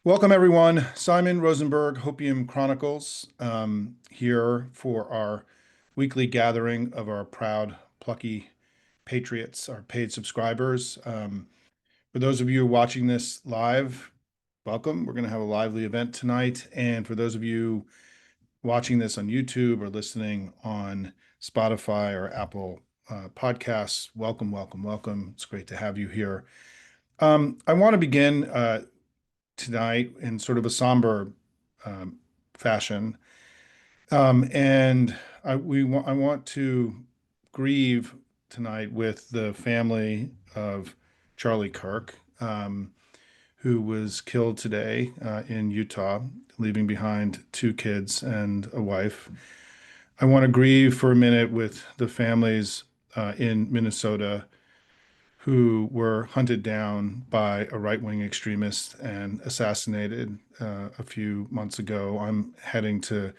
Welcome, everyone. Simon Rosenberg, Hopium Chronicles, here for our weekly gathering of our proud, plucky patriots, our paid subscribers. For those of you watching this live, welcome. We're going to have a lively event tonight. And for those of you watching this on YouTube or listening on Spotify or Apple Podcasts, welcome, welcome, welcome. It's great to have you here. I want to begin tonight in sort of a somber um, fashion. And I want to grieve tonight with the family of Charlie Kirk, who was killed today in Utah, leaving behind two kids and a wife. I want to grieve for a minute with the families in Minnesota who were hunted down by a right-wing extremist and assassinated a few months ago. I'm heading to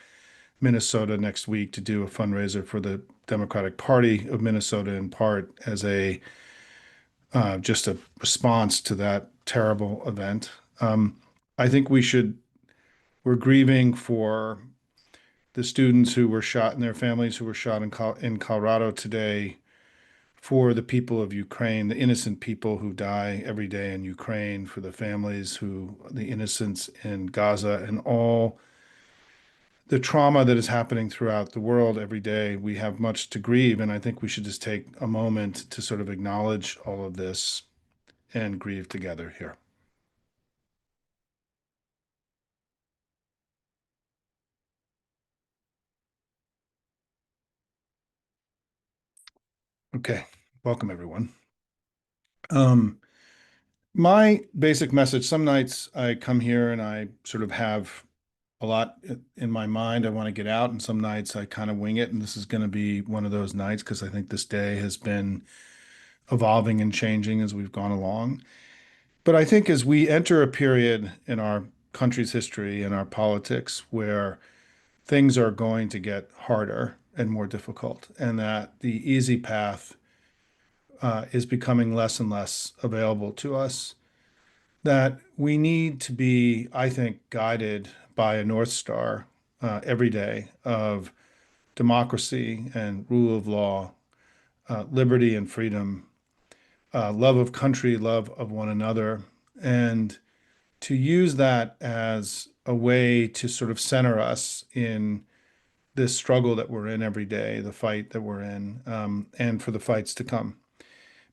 Minnesota next week to do a fundraiser for the Democratic Party of Minnesota, in part as a just a response to that terrible event. Um, I think we're grieving for the students who were shot and their families who were shot in Colorado today, for the people of Ukraine, the innocent people who die every day in Ukraine, for the families the innocents in Gaza, and all the trauma that is happening throughout the world every day. We have much to grieve, and I think we should just take a moment to sort of acknowledge all of this and grieve together here. Okay, welcome everyone. Um, my basic message, some nights I come here and I sort of have a lot in my mind I want to get out, and some nights I kind of wing it. And this is going to be one of those nights because I think this day has been evolving and changing as we've gone along. But I think as we enter a period in our country's history and our politics where things are going to get harder and more difficult, and that the easy path is becoming less and less available to us, that we need to be, I think, guided by a North Star every day of democracy and rule of law, liberty and freedom, love of country, love of one another, and to use that as a way to sort of center us in this struggle that we're in every day, the fight that we're in, and for the fights to come.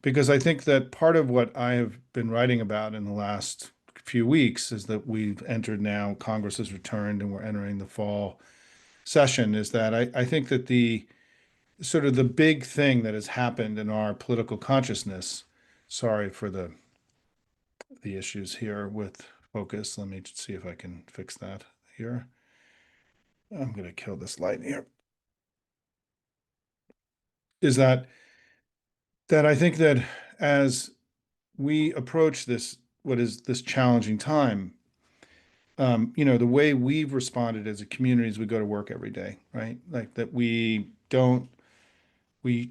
Because I think that part of what I have been writing about in the last few weeks is that we've entered now, Congress has returned, and we're entering the fall session, is that I think that the sort of the big thing that has happened in our political consciousness, sorry for the issues here with focus. Let me see if I can fix that here. I'm going to kill this light here. Is that I think that as we approach this, what is this challenging time, the way we've responded as a community is we go to work every day, right? Like that we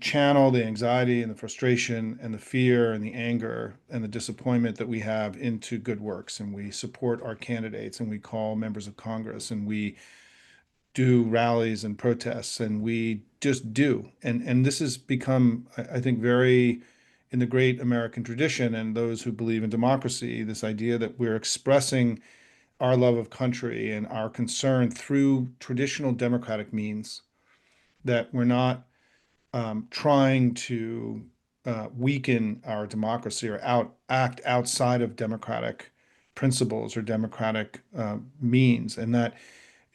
channel the anxiety and the frustration and the fear and the anger and the disappointment that we have into good works. And we support our candidates and we call members of Congress and we do rallies and protests and we just do. And this has become, I think, very in the great American tradition and those who believe in democracy, this idea that we're expressing our love of country and our concern through traditional democratic means, that we're not trying to weaken our democracy or act outside of democratic principles or democratic means. And that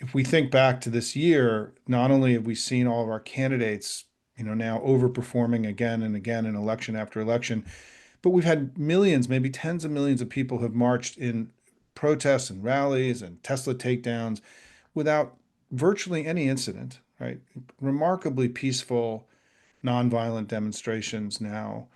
if we think back to this year, not only have we seen all of our candidates, now overperforming again and again in election after election, but we've had millions, maybe tens of millions of people have marched in protests and rallies and Tesla takedowns without virtually any incident, right? Remarkably peaceful, nonviolent demonstrations now,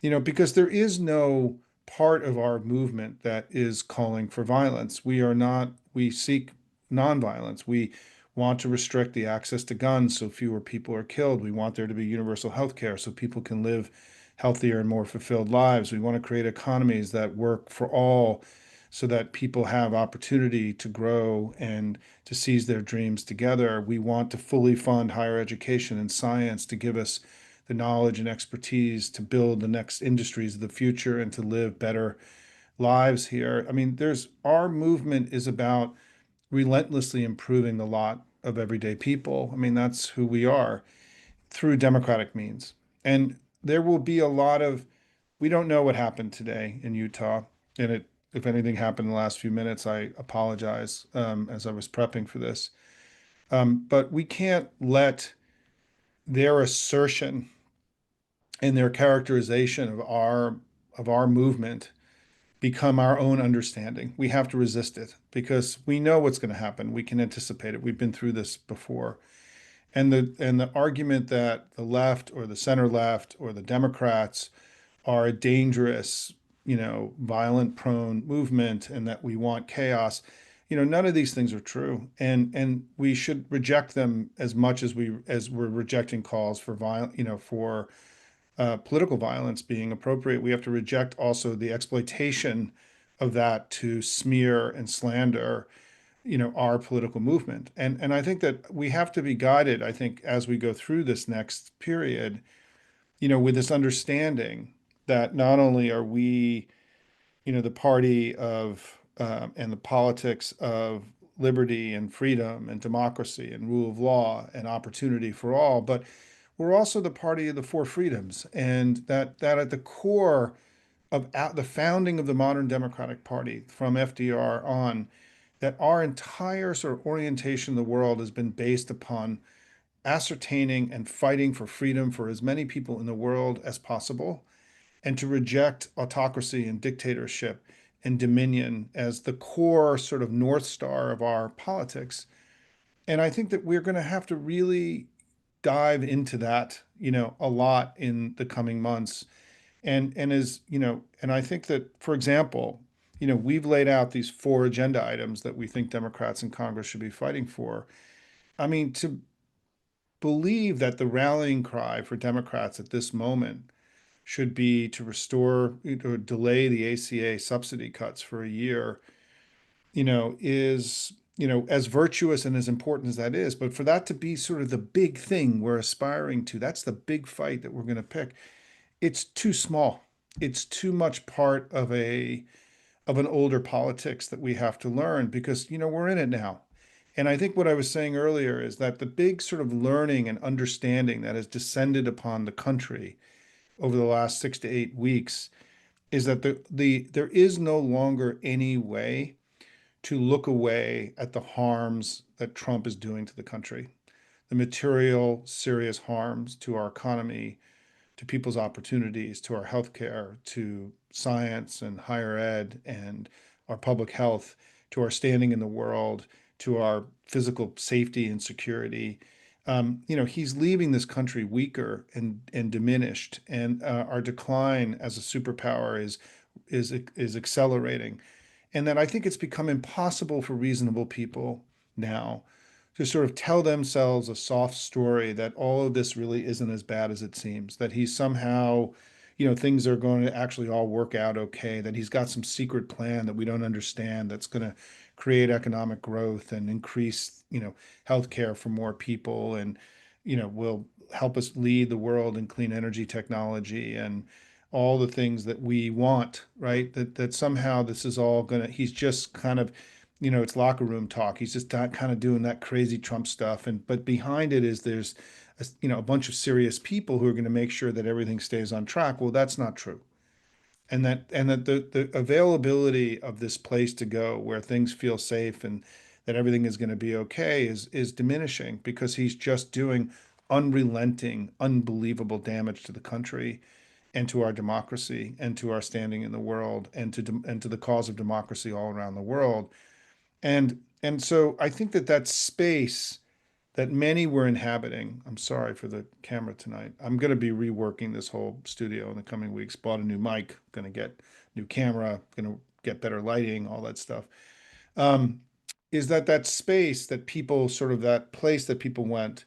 because there is no part of our movement that is calling for violence. We seek nonviolence. We want to restrict the access to guns so fewer people are killed. We want there to be universal health care so people can live healthier and more fulfilled lives. We want to create economies that work for all, so that people have opportunity to grow and to seize their dreams together. We want to fully fund higher education and science to give us the knowledge and expertise to build the next industries of the future and to live better lives here. I mean, there's our movement is about relentlessly improving the lot of everyday people. I mean, that's who we are through democratic means. And there will be a lot of, we don't know what happened today in Utah. And if anything happened in the last few minutes, I apologize as I was prepping for this. But we can't let their assertion and their characterization of our movement become our own understanding. We have to resist it because we know what's going to happen. We can anticipate it. We've been through this before. And the argument that the left or the center left or the Democrats are a dangerous, violent prone movement and that we want chaos, none of these things are true. And we should reject them as much as we're rejecting calls for violent, for political violence being appropriate. We have to reject also the exploitation of that to smear and slander, our political movement. And I think that we have to be guided, I think, as we go through this next period, with this understanding that not only are we, the party of and the politics of liberty and freedom and democracy and rule of law and opportunity for all, but we're also the party of the four freedoms, and that at the core of the founding of the modern Democratic Party from FDR on, that our entire sort of orientation in the world has been based upon ascertaining and fighting for freedom for as many people in the world as possible, and to reject autocracy and dictatorship and dominion as the core sort of North Star of our politics. And I think that we're going to have to really dive into that, a lot in the coming months. And I think that, for example, we've laid out these four agenda items that we think Democrats in Congress should be fighting for. I mean, to believe that the rallying cry for Democrats at this moment should be to restore or delay the ACA subsidy cuts for a year, is, as virtuous and as important as that is, but for that to be sort of the big thing we're aspiring to, that's the big fight that we're going to pick. It's too small. It's too much part of an older politics that we have to learn because, we're in it now. And I think what I was saying earlier is that the big sort of learning and understanding that has descended upon the country over the last 6 to 8 weeks is that there is no longer any way to look away at the harms that Trump is doing to the country, the material, serious harms to our economy, to people's opportunities, to our healthcare, to science and higher ed and our public health, to our standing in the world, to our physical safety and security. He's leaving this country weaker and diminished, and our decline as a superpower is accelerating. And that I think it's become impossible for reasonable people now to sort of tell themselves a soft story that all of this really isn't as bad as it seems, that he's somehow, things are going to actually all work out okay, that he's got some secret plan that we don't understand that's going to create economic growth and increase, healthcare for more people and, will help us lead the world in clean energy technology and all the things that we want, right? That somehow this is all gonna, he's just kind of, it's locker room talk. He's just kind of doing that crazy Trump stuff. But behind it is there's a bunch of serious people who are going to make sure that everything stays on track. Well, that's not true. And that the availability of this place to go where things feel safe and that everything is going to be okay is diminishing because he's just doing unrelenting, unbelievable damage to the country and to our democracy and to our standing in the world and to the cause of democracy all around the world. And so I think that space that many were inhabiting. I'm sorry for the camera tonight. I'm going to be reworking this whole studio in the coming weeks. Bought a new mic, going to get new camera, going to get better lighting, all that stuff. Um, is that space that people sort of that place that people went,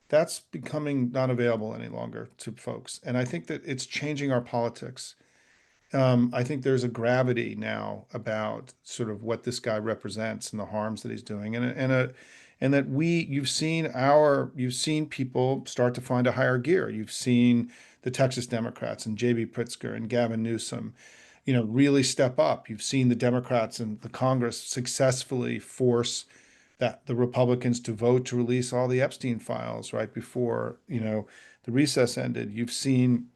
that's becoming not available any longer to folks. And I think that it's changing our politics. I think there's a gravity now about sort of what this guy represents and the harms that he's doing, and that you've seen people start to find a higher gear. You've seen the Texas Democrats and J.B. Pritzker and Gavin Newsom, really step up. You've seen the Democrats and the Congress successfully force that the Republicans to vote to release all the Epstein files right before, the recess ended. You've seen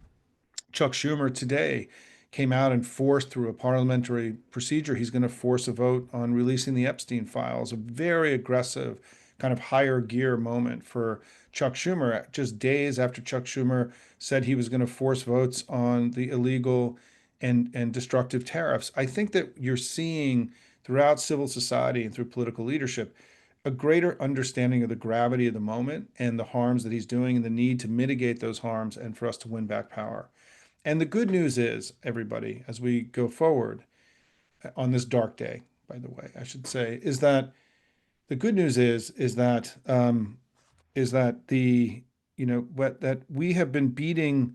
Chuck Schumer today came out and forced through a parliamentary procedure, he's going to force a vote on releasing the Epstein files, a very aggressive kind of higher gear moment for Chuck Schumer, just days after Chuck Schumer said he was going to force votes on the illegal and destructive tariffs. I think that you're seeing throughout civil society and through political leadership a greater understanding of the gravity of the moment and the harms that he's doing and the need to mitigate those harms and for us to win back power. And the good news is, everybody, as we go forward on this dark day, by the way, I should say, is that the good news is that the what that we have been beating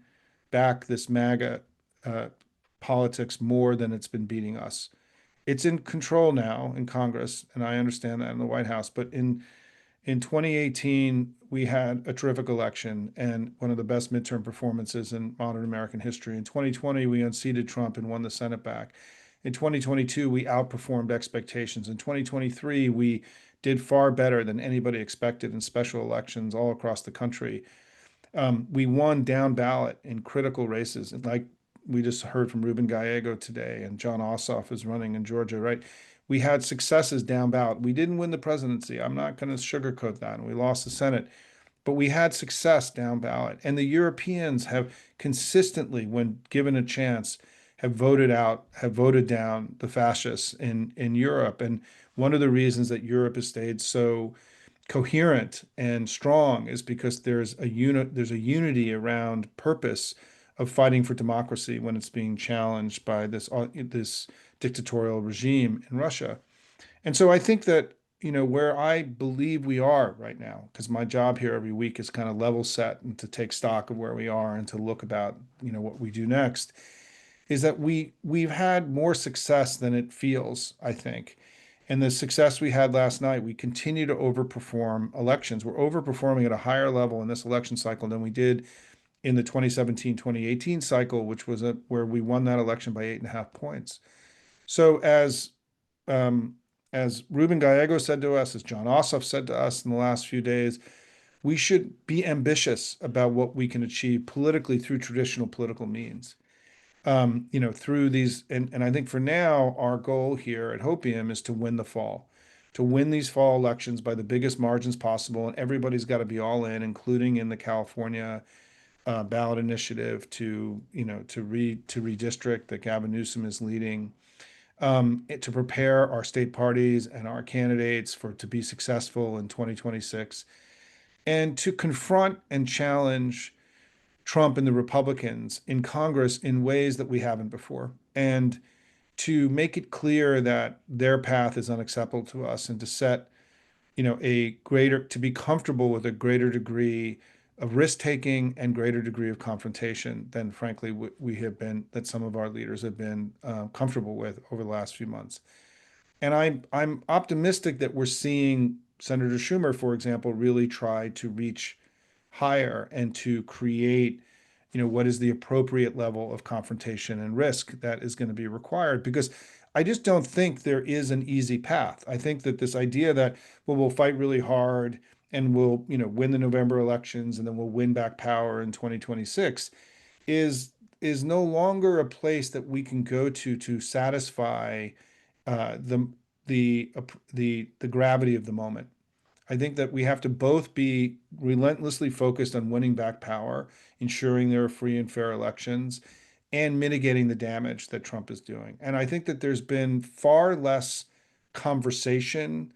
back this MAGA uh, politics more than it's been beating us. It's in control now in Congress, and I understand that in the White House. But in 2018, we had a terrific election and one of the best midterm performances in modern American history. In 2020, we unseated Trump and won the Senate back. In 2022, we outperformed expectations. In 2023, we did far better than anybody expected in special elections all across the country. We won down ballot in critical races, and like we just heard from Ruben Gallego today, and John Ossoff is running in Georgia, right? We had successes down ballot. We didn't win the presidency. I'm not going to sugarcoat that. And we lost the Senate, but we had success down ballot. And the Europeans have consistently, when given a chance, have voted down the fascists in Europe. And one of the reasons that Europe has stayed so coherent and strong is because there's a unity around purpose of fighting for democracy when it's being challenged by this dictatorial regime in Russia. And so I think that, where I believe we are right now, because my job here every week is kind of level set and to take stock of where we are and to look about, what we do next, is that we've had more success than it feels, I think. And the success we had last night, we continue to overperform elections. We're overperforming at a higher level in this election cycle than we did in the 2017-2018 cycle, which was where we won that election by 8.5 points. So um, as Ruben Gallego said to us, as John Ossoff said to us in the last few days, we should be ambitious about what we can achieve politically through traditional political means. Through these, and I think for now, our goal here at Hopium is to win the fall, to win these fall elections by the biggest margins possible, and everybody's got to be all in, including in the California ballot initiative to redistrict that Gavin Newsom is leading, to prepare our state parties and our candidates to be successful in 2026, and to confront and challenge Trump and the Republicans in Congress in ways that we haven't before, and to make it clear that their path is unacceptable to us, and to set, to be comfortable with a greater degree of risk taking and greater degree of confrontation than, frankly, that some of our leaders have been comfortable with over the last few months. And I'm optimistic that we're seeing Senator Schumer, for example, really try to reach higher and to create, what is the appropriate level of confrontation and risk that is going to be required. Because I just don't think there is an easy path. I think that this idea that, well, we'll fight really hard and we'll, win the November elections and then we'll win back power in 2026 is no longer a place that we can go to satisfy the the gravity of the moment. I think that we have to both be relentlessly focused on winning back power, ensuring there are free and fair elections, and mitigating the damage that Trump is doing. And I think that there's been far less conversation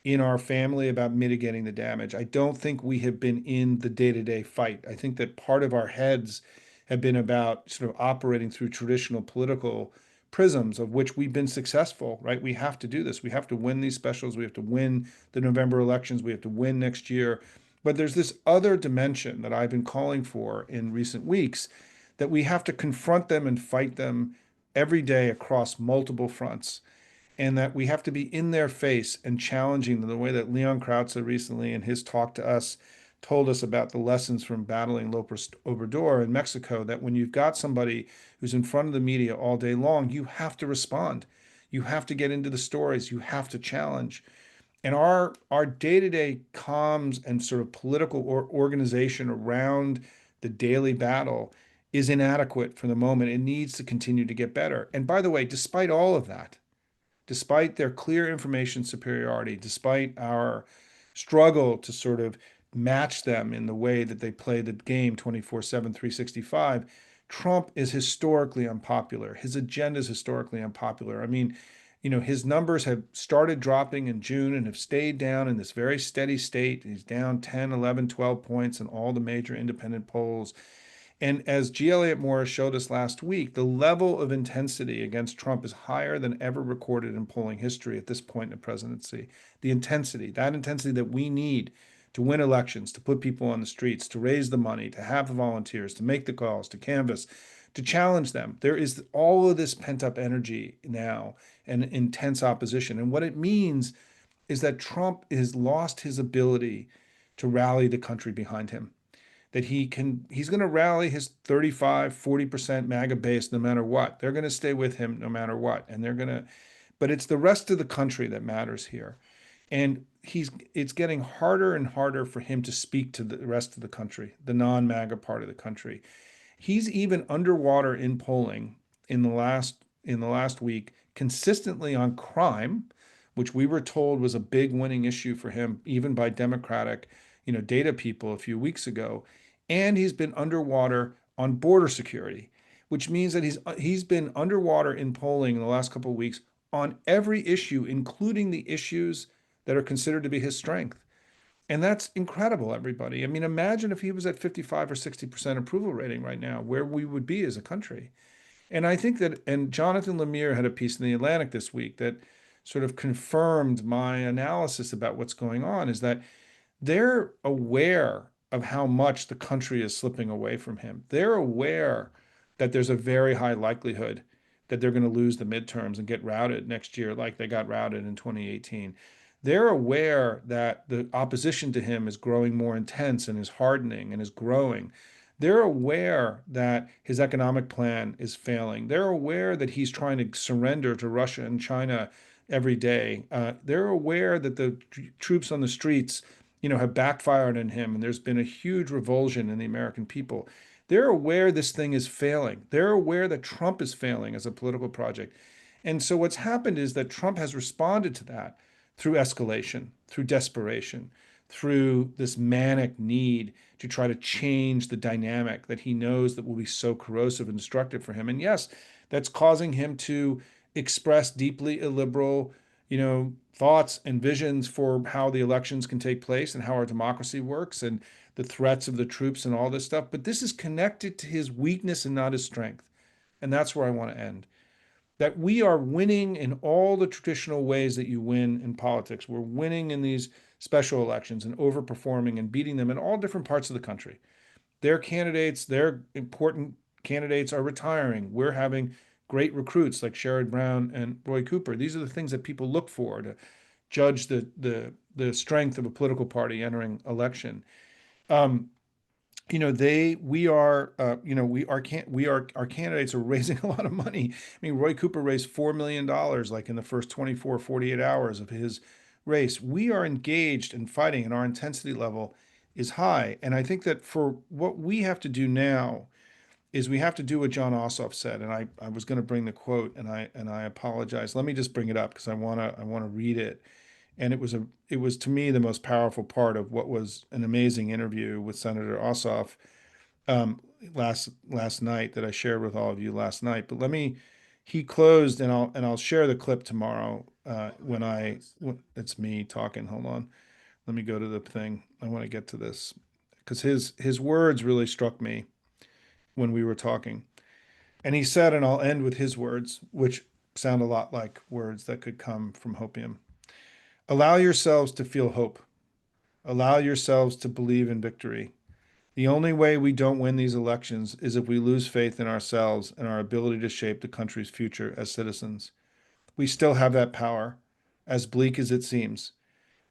in our family about mitigating the damage. I don't think we have been in the day-to-day fight. I think that part of our heads have been about sort of operating through traditional political prisms of which we've been successful, right? We have to do this. We have to win these specials. We have to win the November elections. We have to win next year. But there's this other dimension that I've been calling for in recent weeks, that we have to confront them and fight them every day across multiple fronts, and that we have to be in their face and challenging them the way that Leon Krauze recently in his talk to us told us about the lessons from battling Lopez Obrador in Mexico, that when you've got somebody who's in front of the media all day long, you have to respond. You have to get into the stories. You have to challenge. And our day-to-day comms and sort of political organization around the daily battle is inadequate for the moment. It needs to continue to get better. And by the way, despite all of that, despite their clear information superiority, despite our struggle to sort of match them in the way that they play the game 24/7, 365, Trump is historically unpopular. His agenda is historically unpopular. I mean, his numbers have started dropping in June and have stayed down in this very steady state. He's down 10, 11, 12 points in all the major independent polls. And as G. Elliott Morris showed us last week, the level of intensity against Trump is higher than ever recorded in polling history at this point in the presidency. The intensity, that intensity that we need to win elections, to put people on the streets, to raise the money, to have the volunteers, to make the calls, to canvass, to challenge them. There is all of this pent up energy now and intense opposition. And what it means is that Trump has lost his ability to rally the country behind him, that he's going to rally his 35-40% MAGA base no matter what. They're going to stay with him no matter what. And they're going to, but it's the rest of the country that matters here. And it's getting harder and harder for him to speak to the rest of the country, the non-MAGA part of the country. He's even underwater in polling in the last week, consistently on crime, which we were told was a big winning issue for him, even by Democratic, data people a few weeks ago. And he's been underwater on border security, which means that he's been underwater in polling in the last couple of weeks on every issue, including the issues that are considered to be his strength. And that's incredible, everybody. I mean, imagine if he was at 55 or 60% approval rating right now, where we would be as a country. And I think that, and Jonathan Lemire had a piece in the Atlantic this week that sort of confirmed my analysis about what's going on, is that they're aware of how much the country is slipping away from him. They're aware that there's a very high likelihood that they're going to lose the midterms and get routed next year, like they got routed in 2018. They're aware that the opposition to him is growing more intense and is hardening and is growing. They're aware that his economic plan is failing. They're aware that he's trying to surrender to Russia and China every day. They're aware that the troops on the streets, have backfired on him, and there's been a huge revulsion in the American people. They're aware this thing is failing. They're aware that Trump is failing as a political project. And so what's happened is that Trump has responded to that through escalation, through desperation, through this manic need to try to change the dynamic that he knows that will be so corrosive and destructive for him. And yes, that's causing him to express deeply illiberal, thoughts and visions for how the elections can take place and how our democracy works and the threats of the troops and all this stuff. But this is connected to his weakness and not his strength. And that's where I want to end. That we are winning in all the traditional ways that you win in politics. We're winning in these special elections and overperforming and beating them in all different parts of the country. Their candidates, their important candidates are retiring. We're having great recruits like Sherrod Brown and Roy Cooper. These are the things that people look for to judge the strength of a political party entering election. Um, we are, our candidates are raising a lot of money. I mean, Roy Cooper raised $4 million like in the first 24, 48 hours of his race. We are engaged in fighting, and our intensity level is high. And I think that for what we have to do now is we have to do what John Ossoff said. And I was going to bring the quote, and I apologize. Let me just bring it up because I want to read it. And it was to me the most powerful part of what was an amazing interview with Senator Ossoff um, last night that I shared with all of you last night. But he closed, and I'll share the clip tomorrow it's me talking. Hold on, let me go to the thing. I want to get to this because his words really struck me when we were talking. And he said, and I'll end with his words, which sound a lot like words that could come from Hopium. Allow yourselves to feel hope. Allow yourselves to believe in victory. The only way we don't win these elections is if we lose faith in ourselves and our ability to shape the country's future as citizens. We still have that power, as bleak as it seems.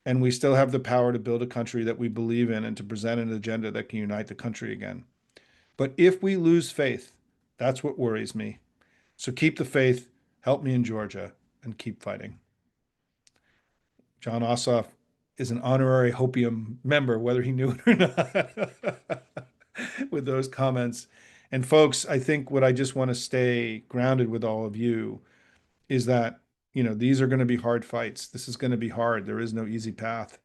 And we still have the power to build a country that we believe in and to present an agenda that can unite the country again. But if we lose faith, that's what worries me. So keep the faith, help me in Georgia, and keep fighting. John Ossoff is an honorary Hopium member, whether he knew it or not, with those comments. And folks, I think what I just want to stay grounded with all of you is that, these are going to be hard fights. This is going to be hard. There is no easy path.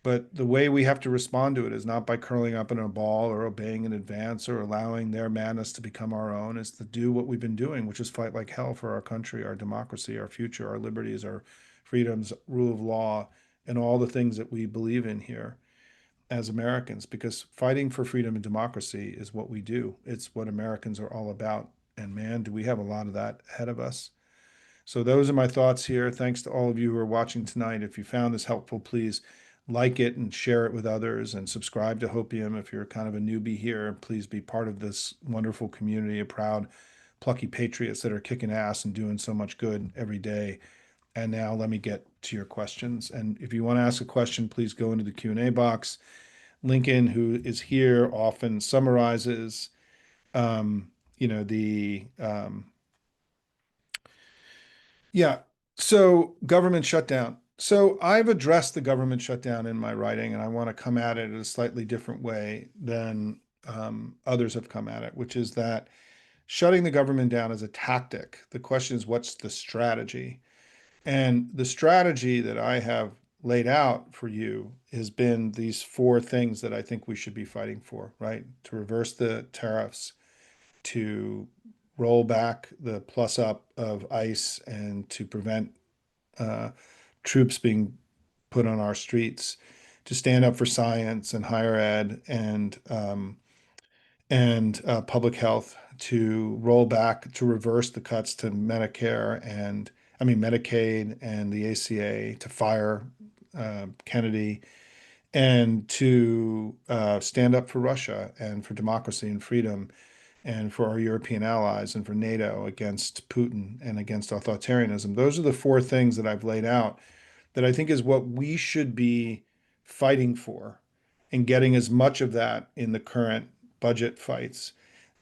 But the way we have to respond to it is not by curling up in a ball or obeying in advance or allowing their madness to become our own. Is to do what we've been doing, which is fight like hell for our country, our democracy, our future, our liberties, our freedoms, rule of law, and all the things that we believe in here as Americans. Because fighting for freedom and democracy is what we do. It's what Americans are all about. And man, do we have a lot of that ahead of us. So those are my thoughts here. Thanks to all of you who are watching tonight. If you found this helpful, please like it and share it with others and subscribe to Hopium. If you're kind of a newbie here, please be part of this wonderful community of proud, plucky patriots that are kicking ass and doing so much good every day. And now let me get to your questions. And if you want to ask a question, please go into the Q&A box. Lincoln, who is here, often summarizes, the yeah. So government shutdown. So I've addressed the government shutdown in my writing, and I want to come at it in a slightly different way than others have come at it, which is that shutting the government down is a tactic. The question is, what's the strategy? And the strategy that I have laid out for you has been these four things that I think we should be fighting for, right? To reverse the tariffs, to roll back the plus up of ICE and to prevent uh, troops being put on our streets, to stand up for science and higher ed and public health, to roll back, to reverse the cuts to Medicare and I mean Medicaid and the ACA, to fire Kennedy, and to stand up for Russia and for democracy and freedom and for our European allies and for NATO against Putin and against authoritarianism. Those are the four things that I've laid out that I think is what we should be fighting for and getting as much of that in the current budget fights.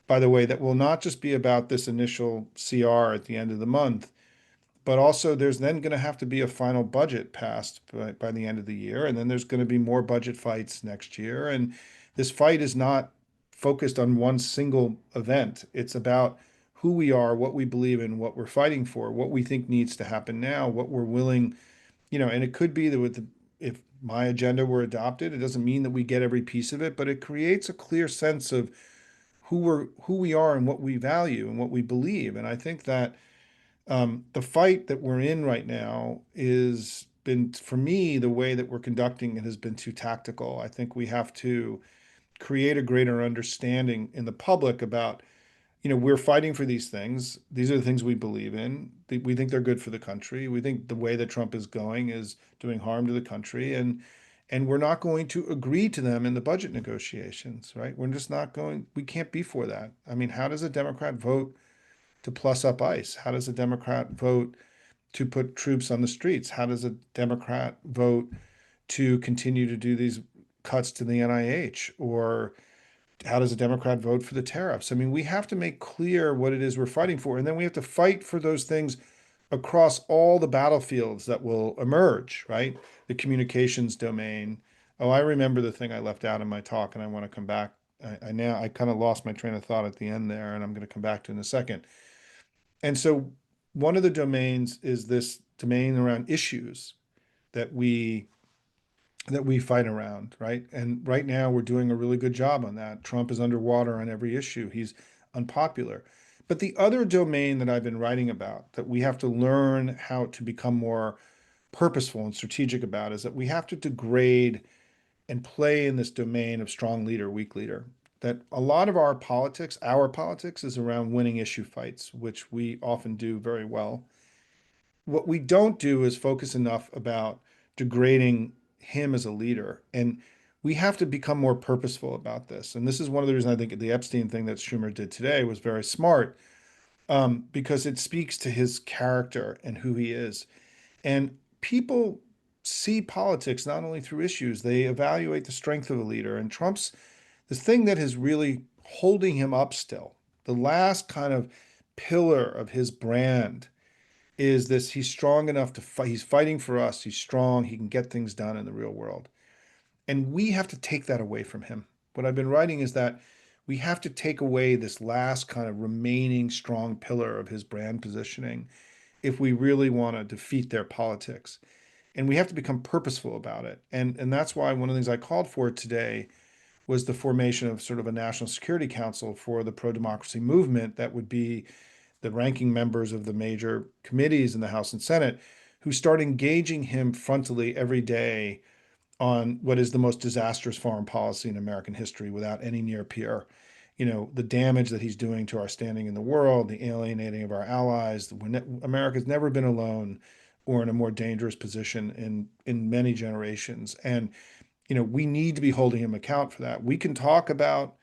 By the way, that will not just be about this initial CR at the end of the month, but also there's then going to have to be a final budget passed by the end of the year. And then there's going to be more budget fights next year. And this fight is not focused on one single event. It's about who we are, what we believe in, what we're fighting for, what we think needs to happen now, what we're willing, and it could be that if my agenda were adopted, it doesn't mean that we get every piece of it, but it creates a clear sense of who we are and what we value and what we believe. And I think that the fight that we're in right now is been, for me, the way that we're conducting it has been too tactical. I think we have to create a greater understanding in the public about, we're fighting for these things. These are the things we believe in. We think they're good for the country. We think the way that Trump is going is doing harm to the country, and we're not going to agree to them in the budget negotiations, right? We're just not going. We can't be for that. I mean, how does a Democrat vote to plus up ICE? How does a Democrat vote to put troops on the streets? How does a Democrat vote to continue to do these cuts to the NIH? Or how does a Democrat vote for the tariffs? I mean, we have to make clear what it is we're fighting for. And then we have to fight for those things across all the battlefields that will emerge, right? The communications domain. Oh, I remember the thing I left out in my talk, and I want to come back. I kind of lost my train of thought at the end there, and I'm going to come back to it in a second. And so one of the domains is this domain around issues that we fight around, right? And right now we're doing a really good job on that. Trump is underwater on every issue. He's unpopular. But the other domain that I've been writing about that we have to learn how to become more purposeful and strategic about is that we have to degrade and play in this domain of strong leader, weak leader. That a lot of our politics is around winning issue fights, which we often do very well. What we don't do is focus enough about degrading him as a leader. And we have to become more purposeful about this. And this is one of the reasons I think the Epstein thing that Schumer did today was very smart, because it speaks to his character and who he is. And people see politics not only through issues, they evaluate the strength of a leader. And Trump's the thing that is really holding him up still, the last kind of pillar of his brand is this: he's strong enough to fight, he's fighting for us, he's strong, he can get things done in the real world. And we have to take that away from him. What I've been writing is that we have to take away this last kind of remaining strong pillar of his brand positioning if we really want to defeat their politics. And we have to become purposeful about it. And that's why one of the things I called for today was the formation of sort of a national security council for the pro-democracy movement that would be the ranking members of the major committees in the House and Senate who start engaging him frontally every day on what is the most disastrous foreign policy in American history without any near peer. The damage that he's doing to our standing in the world, the alienating of our allies. America's never been alone or in a more dangerous position in many generations. And we need to be holding him account for that. We can talk about,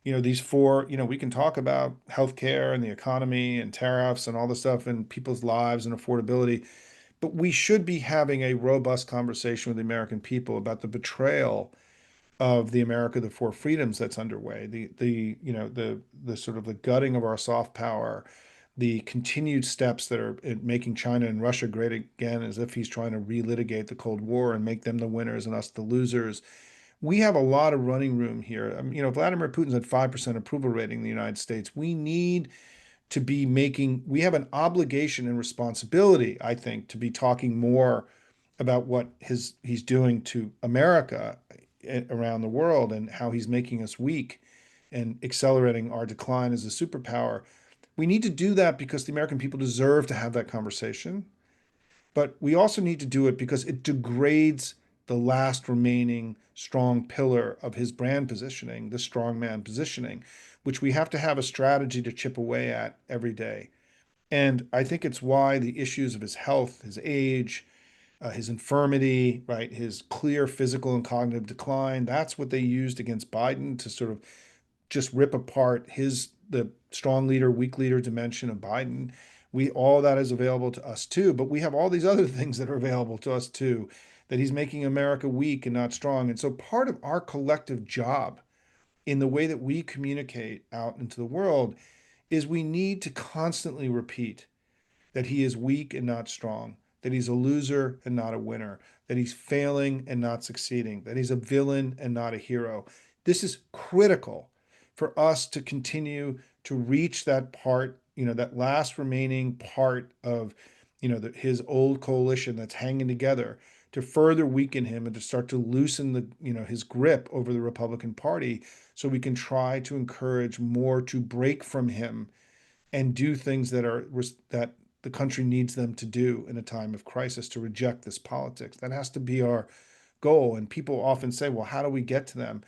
these four, we can talk about healthcare and the economy and tariffs and all the stuff and people's lives and affordability, but we should be having a robust conversation with the American people about the betrayal of the America of the Four Freedoms that's underway, the sort of the gutting of our soft power, the continued steps that are making China and Russia great again, as if he's trying to relitigate the Cold War and make them the winners and us the losers. We have a lot of running room here. Vladimir Putin's at 5% approval rating in the United States. We have an obligation and responsibility, I think, to be talking more about what he's doing to America around the world and how he's making us weak and accelerating our decline as a superpower. We need to do that because the American people deserve to have that conversation. But we also need to do it because it degrades the last remaining strong pillar of his brand positioning, the strongman positioning, which we have to have a strategy to chip away at every day. And I think it's why the issues of his health, his age, his infirmity, right, his clear physical and cognitive decline, that's what they used against Biden to sort of just rip apart the strong leader, weak leader dimension of Biden. All that is available to us too, but we have all these other things that are available to us too, that he's making America weak and not strong. And so part of our collective job in the way that we communicate out into the world is we need to constantly repeat that he is weak and not strong, that he's a loser and not a winner, that he's failing and not succeeding, that he's a villain and not a hero. This is critical for us to continue to reach that part, that last remaining part of, his old coalition that's hanging together, to further weaken him and to start to loosen his grip over the Republican Party so we can try to encourage more to break from him and do things that the country needs them to do in a time of crisis, to reject this politics. That has to be our goal. And people often say, well, how do we get to them?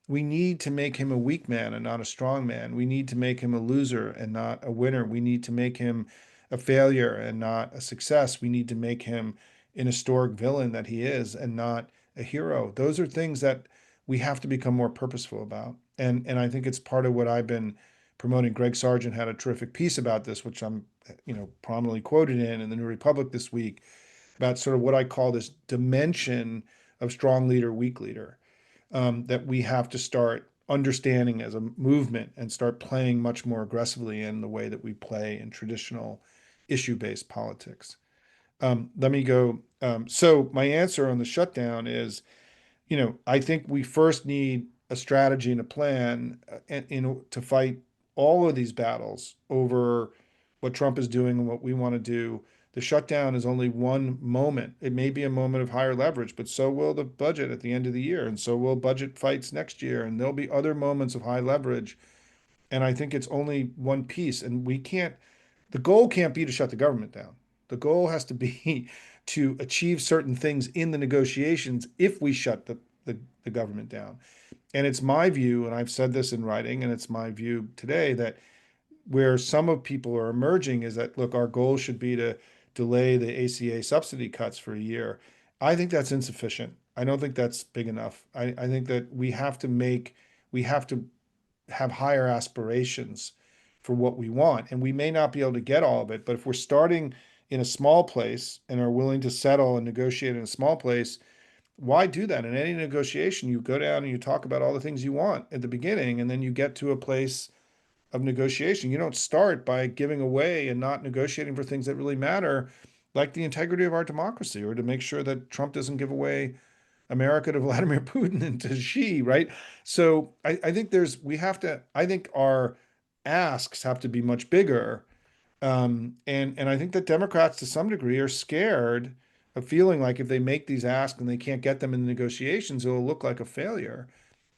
We need to make him a weak man and not a strong man. We need to make him a loser and not a winner. We need to make him a failure and not a success. We need to make him an historic villain that he is and not a hero. Those are things that we have to become more purposeful about. And I think it's part of what I've been promoting. Greg Sargent had a terrific piece about this, which I'm, prominently quoted in the New Republic this week, about sort of what I call this dimension of strong leader, weak leader, that we have to start understanding as a movement and start playing much more aggressively in the way that we play in traditional issue-based politics. Let me go. So my answer on the shutdown is, I think we first need a strategy and a plan to fight all of these battles over what Trump is doing and what we want to do. The shutdown is only one moment. It may be a moment of higher leverage, but so will the budget at the end of the year, and so will budget fights next year, and there'll be other moments of high leverage. And I think it's only one piece, and the goal can't be to shut the government down. The goal has to be to achieve certain things in the negotiations if we shut the government down. And it's my view, and I've said this in writing, and it's my view today, that where some of people are emerging is that, look, our goal should be to delay the ACA subsidy cuts for a year. I think that's insufficient. I don't think that's big enough. I think that we have to have higher aspirations for what we want. And we may not be able to get all of it, but if we're starting in a small place and are willing to settle and negotiate in a small place, why do that? In any negotiation, you go down and you talk about all the things you want at the beginning, and then you get to a place of negotiation. You don't start by giving away and not negotiating for things that really matter, like the integrity of our democracy, or to make sure that Trump doesn't give away America to Vladimir Putin and to Xi, right? So I think we have to, I think our asks have to be much bigger. And I think that Democrats to some degree are scared of feeling like if they make these asks and they can't get them in the negotiations, it'll look like a failure.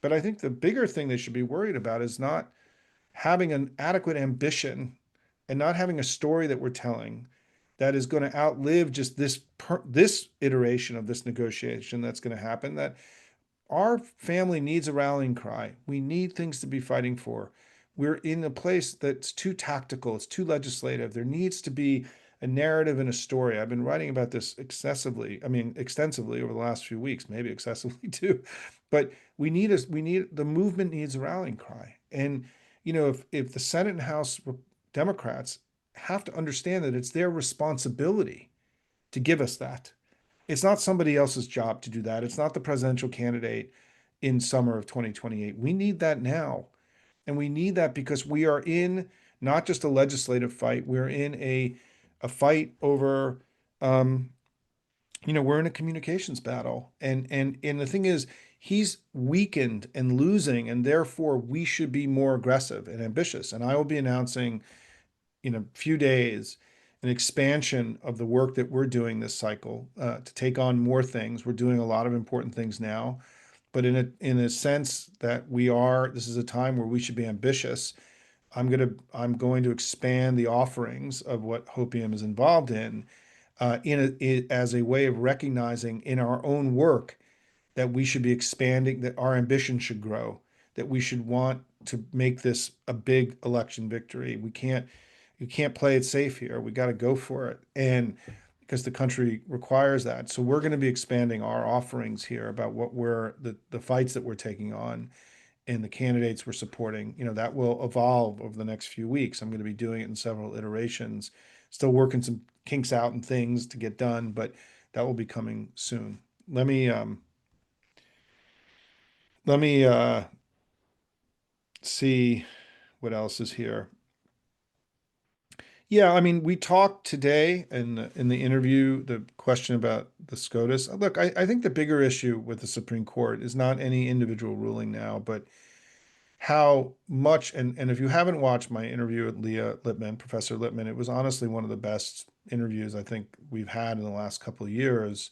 But I think the bigger thing they should be worried about is not having an adequate ambition and not having a story that we're telling that is going to outlive just this iteration of this negotiation that's going to happen. That our family needs a rallying cry. We need things to be fighting for. We're in a place that's too tactical, it's too legislative. There needs to be a narrative and a story. I've been writing about this extensively over the last few weeks, maybe excessively too. But the movement needs a rallying cry. And if the Senate and House Democrats have to understand that it's their responsibility to give us that. It's not somebody else's job to do that. It's not the presidential candidate in summer of 2028. We need that now. And we need that because we are in not just a legislative fight, we're in a fight over we're in a communications battle. And the thing is, he's weakened and losing, and therefore we should be more aggressive and ambitious. And I will be announcing in a few days an expansion of the work that we're doing this cycle to take on more things. We're doing a lot of important things now, but in a sense that this is a time where we should be ambitious. I'm going to expand the offerings of what Hopium is involved in, as a way of recognizing in our own work that we should be expanding, that our ambition should grow, that we should want to make this a big election victory. You can't play it safe here. We got to go for it. And because the country requires that. So we're going to be expanding our offerings here about what the fights that we're taking on and the candidates we're supporting. That will evolve over the next few weeks. I'm going to be doing it in several iterations, still working some kinks out and things to get done, but that will be coming soon. Let me see what else is here. Yeah, I mean, we talked today in the interview, the question about the SCOTUS. Look, I think the bigger issue with the Supreme Court is not any individual ruling now, but how much, and if you haven't watched my interview with Leah Lippman, Professor Lippman, it was honestly one of the best interviews I think we've had in the last couple of years.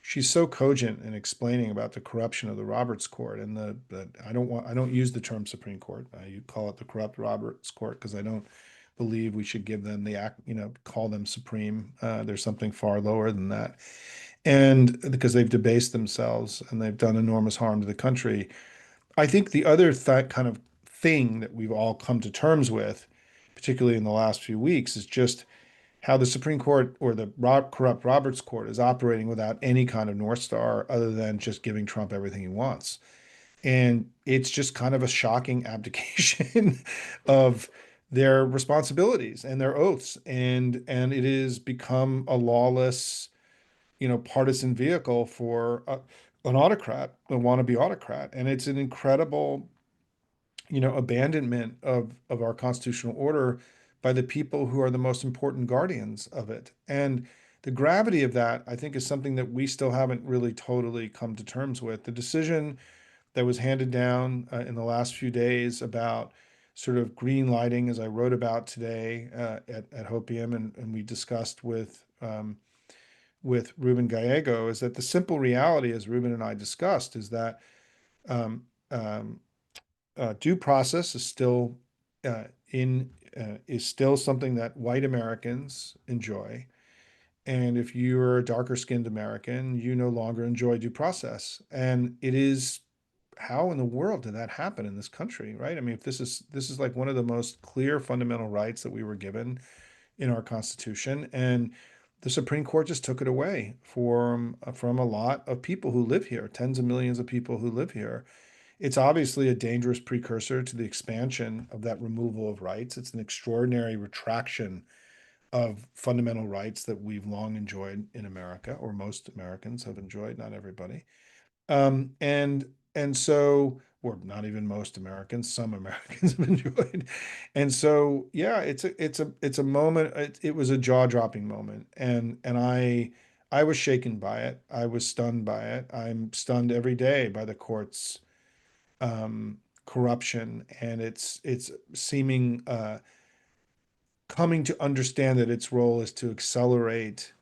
She's so cogent in explaining about the corruption of the Roberts Court and I don't use the term Supreme Court. I call it the corrupt Roberts Court because I don't believe we should give them the act, call them supreme. There's something far lower than that. And because they've debased themselves and they've done enormous harm to the country. I think the other kind of thing that we've all come to terms with, particularly in the last few weeks, is just how the Supreme Court or the corrupt Roberts Court is operating without any kind of North Star other than just giving Trump everything he wants. And it's just kind of a shocking abdication of their responsibilities and their oaths. And it has become a lawless, partisan vehicle for an autocrat, a wannabe autocrat. And it's an incredible, abandonment of our constitutional order by the people who are the most important guardians of it. And the gravity of that, I think, is something that we still haven't really totally come to terms with. The decision that was handed down in the last few days about sort of green lighting, as I wrote about today at Hopium, and we discussed with Ruben Gallego, is that the simple reality, as Ruben and I discussed, is that um, um, due process uh, in is still something that white Americans enjoy. And if you're a darker skinned American, you no longer enjoy due process. And it is, how in the world did that happen in this country, right? I mean, if this is like one of the most clear fundamental rights that we were given in our Constitution, and the Supreme Court just took it away from a lot of people who live here, tens of millions of people who live here. It's obviously a dangerous precursor to the expansion of that removal of rights. It's an extraordinary retraction of fundamental rights that we've long enjoyed in America, or most Americans have enjoyed, not everybody. Um, and and so, or not even most Americans, some Americans have enjoyed. And so, yeah, it's a moment. It was a jaw-dropping moment, and I was shaken by it. I was stunned by it. I'm stunned every day by the court's um, corruption and its seeming coming to understand that its role is to accelerate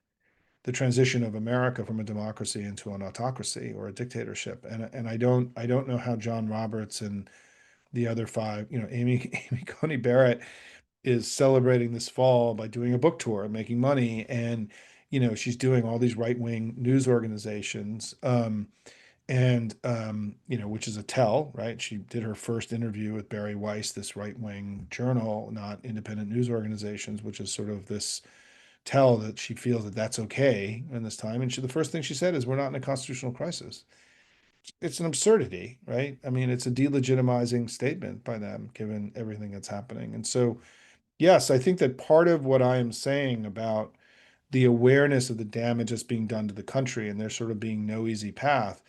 the transition of America from a democracy into an autocracy or a dictatorship. And I don't know how John Roberts and the other five, Amy Coney Barrett is celebrating this fall by doing a book tour and making money. And she's doing all these right-wing news organizations. Which is a tell, right? She did her first interview with Barry Weiss, this right-wing journal, not independent news organizations, which is sort of this tell that she feels that that's okay in this time. And the first thing she said is, "We're not in a constitutional crisis." It's an absurdity, right? I mean, it's a delegitimizing statement by them, given everything that's happening. And so, yes, I think that part of what I am saying about the awareness of the damage that's being done to the country and there sort of being no easy path,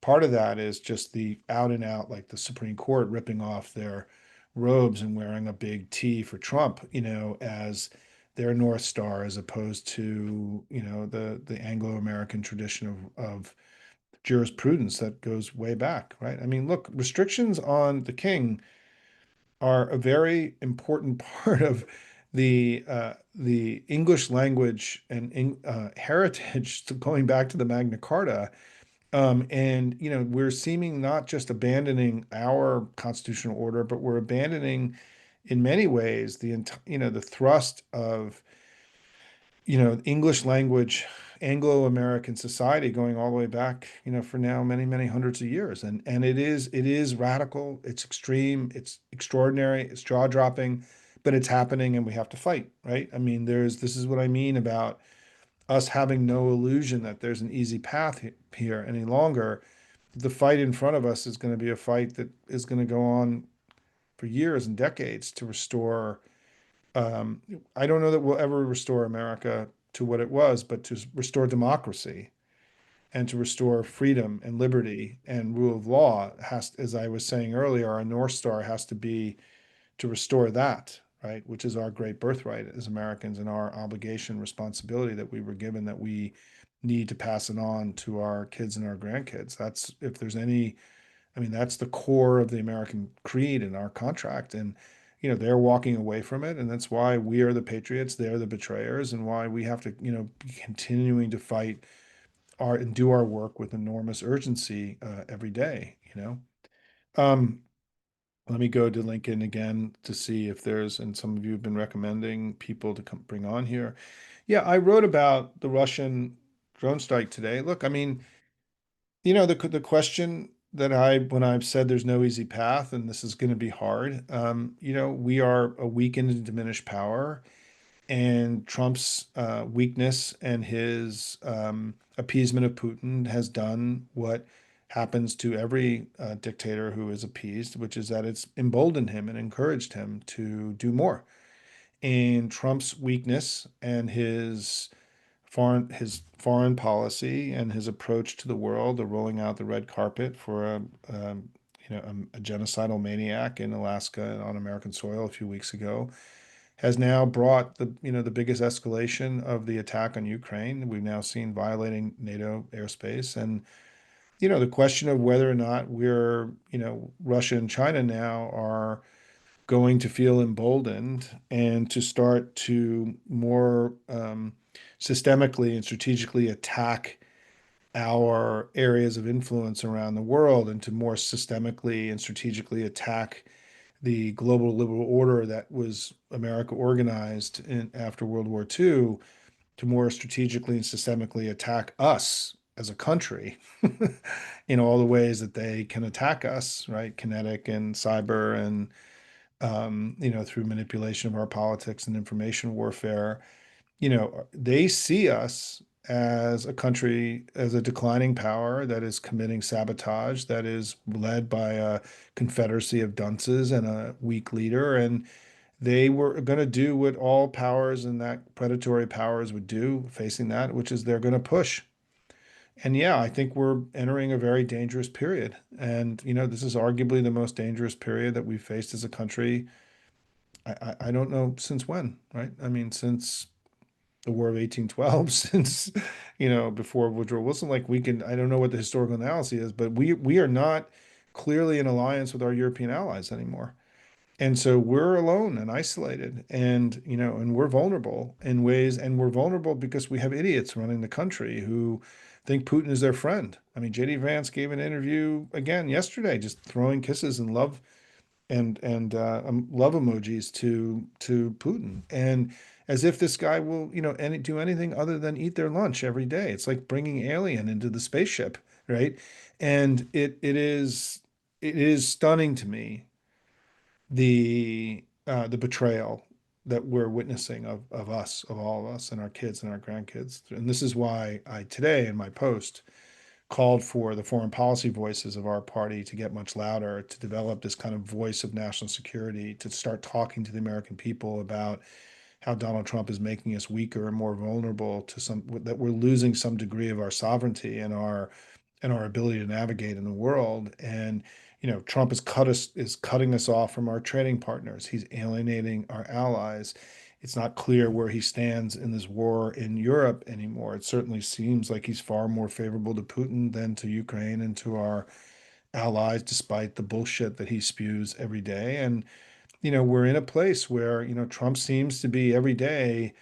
part of that is just the out and out, like the Supreme Court ripping off their robes and wearing a big T for Trump, as their North Star, as opposed to, the Anglo-American tradition of jurisprudence that goes way back, right? I mean, look, restrictions on the king are a very important part of the English language and heritage, going back to the Magna Carta. And we're seeming not just abandoning our constitutional order, but we're abandoning, in many ways, the thrust of English language, Anglo-American society, going all the way back, for now many, many hundreds of years. And it is radical, it's extreme, it's extraordinary, it's jaw-dropping, but it's happening and we have to fight, right? I mean, this is what I mean about us having no illusion that there's an easy path here any longer. The fight in front of us is going to be a fight that is going to go on for years and decades to restore. Um, I don't know that we'll ever restore America to what it was, but to restore democracy and to restore freedom and liberty and rule of law has, as I was saying earlier, our North Star has to be to restore that, right? Which is our great birthright as Americans and our obligation, responsibility that we were given, that we need to pass it on to our kids and our grandkids. That's, if there's any, I mean, that's the core of the American creed and our contract. And, they're walking away from it. And that's why we are the patriots, they're the betrayers, and why we have to, be continuing to fight and do our work with enormous urgency every day, Um, Let me go to Lincoln again to see if there's, and some of you have been recommending people to come bring on here. Yeah, I wrote about the Russian drone strike today. Look, I mean, the question that when I've said there's no easy path and this is going to be hard, we are a weakened and diminished power, and Trump's weakness and his appeasement of Putin has done what happens to every dictator who is appeased, which is that it's emboldened him and encouraged him to do more. And Trump's weakness and his foreign policy and his approach to the world, the rolling out the red carpet for a genocidal maniac in Alaska and on American soil a few weeks ago, has now brought the biggest escalation of the attack on Ukraine. We've now seen violating NATO airspace. And the question of whether or not Russia and China now are going to feel emboldened and to start to more systemically and strategically attack our areas of influence around the world, and to more systemically and strategically attack the global liberal order that was America organized after World War II, to more strategically and systemically attack us as a country in all the ways that they can attack us, right? Kinetic and cyber, and through manipulation of our politics and information warfare. they see us as a country, as a declining power that is committing sabotage, that is led by a confederacy of dunces and a weak leader. And they were going to do what all powers and that predatory powers would do facing that, which is they're going to push. And yeah, I think we're entering a very dangerous period. And, this is arguably the most dangerous period that we've faced as a country. I don't know since when, right? I mean, since the War of 1812, since, before Woodrow Wilson, like I don't know what the historical analysis is, but we are not clearly in alliance with our European allies anymore. And so we're alone and isolated and we're vulnerable in ways, and we're vulnerable because we have idiots running the country who think Putin is their friend. I mean, JD Vance gave an interview again yesterday, just throwing kisses and love and love emojis to Putin, and as if this guy will, do anything other than eat their lunch every day. It's like bringing alien into the spaceship, right? And it is stunning to me the betrayal that we're witnessing of us, of all of us, and our kids and our grandkids. And this is why I today in my post called for the foreign policy voices of our party to get much louder, to develop this kind of voice of national security, to start talking to the American people about how Donald Trump is making us weaker and more vulnerable to that we're losing some degree of our sovereignty and our ability to navigate in the world. And Trump is cutting us off from our trading partners. He's alienating our allies. It's not clear where he stands in this war in Europe anymore. It certainly seems like he's far more favorable to Putin than to Ukraine and to our allies, despite the bullshit that he spews every day. And we're in a place where, Trump seems to be every day